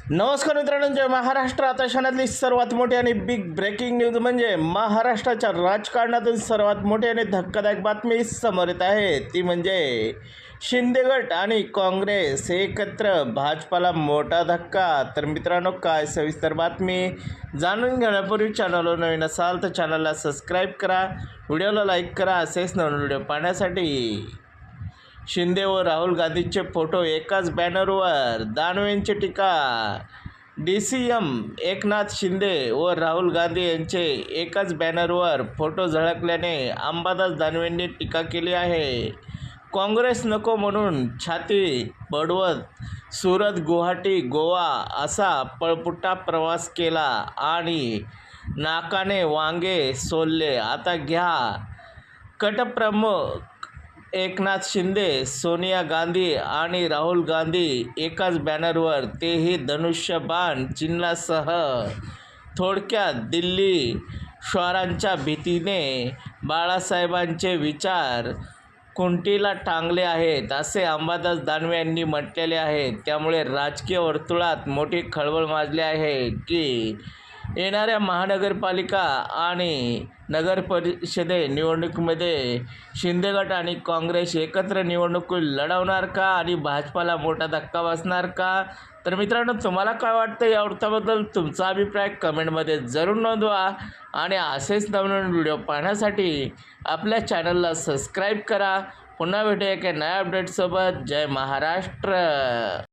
नमस्कार मित्रांनो, जय महाराष्ट्र. आता क्षणातली सर्वात मोठी आणि बिग ब्रेकिंग न्यूज म्हणजे महाराष्ट्राच्या राजकारणातून सर्वात मोठी आणि धक्कादायक बातमी समोर येत आहे. ती म्हणजे शिंदे गट आणि काँग्रेस एकत्र, भाजपाला मोठा धक्का. तर मित्रांनो, काय सविस्तर बातमी जाणून घेण्यापूर्वी चॅनलवर नवीन असाल तर चॅनलला सबस्क्राईब करा, व्हिडिओला लाईक करा. असेच नवीन व्हिडिओ पाहण्यासाठी. शिंदे व राहुल गांधींचे फोटो एकाच बॅनरवर, दानवेंची टीका. DCM एकनाथ शिंदे व राहुल गांधी यांचे एकाच बॅनरवर फोटो झळकल्याने अंबादास दानवेंनी टीका केली आहे. काँग्रेस नको म्हणून छाती बडवत सुरत, गुवाहाटी, गोवा असा पळपुटा प्रवास केला आणि नाकाने वांगे सोलले. आता घ्या कटप्रमुख एकनाथ शिंदे, सोनिया गांधी आणि राहुल गांधी एकाच बॅनरवर, तेही धनुष्यबाण चिन्हासह. थोडक्यात, दिल्ली श्वारांच्या भीतीने बाळासाहेबांचे विचार कुंटीला टांगले आहेत, असे अंबादास दानवे यांनी म्हटलेले आहे. त्यामुळे राजकीय वर्तुळात मोठी खळबळ माजली आहे की येणाऱ्या महानगरपालिका आणि नगर परिषदे निवडणुकीमध्ये शिंदे गट आणि काँग्रेस एकत्र निवडणूक लढवणार का आणि भाजपाला मोठा धक्का बसणार का? तर मित्रांनो, तुम्हाला काय वाटतं या वृत्ताबद्दल? तुमचा अभिप्राय कमेंटमध्ये जरूर नोंदवा आणि असेच नवीन व्हिडिओ पाहण्यासाठी आपल्या चॅनलला सबस्क्राईब करा. पुन्हा भेटूया एका नव्या अपडेटसोबत. जय महाराष्ट्र.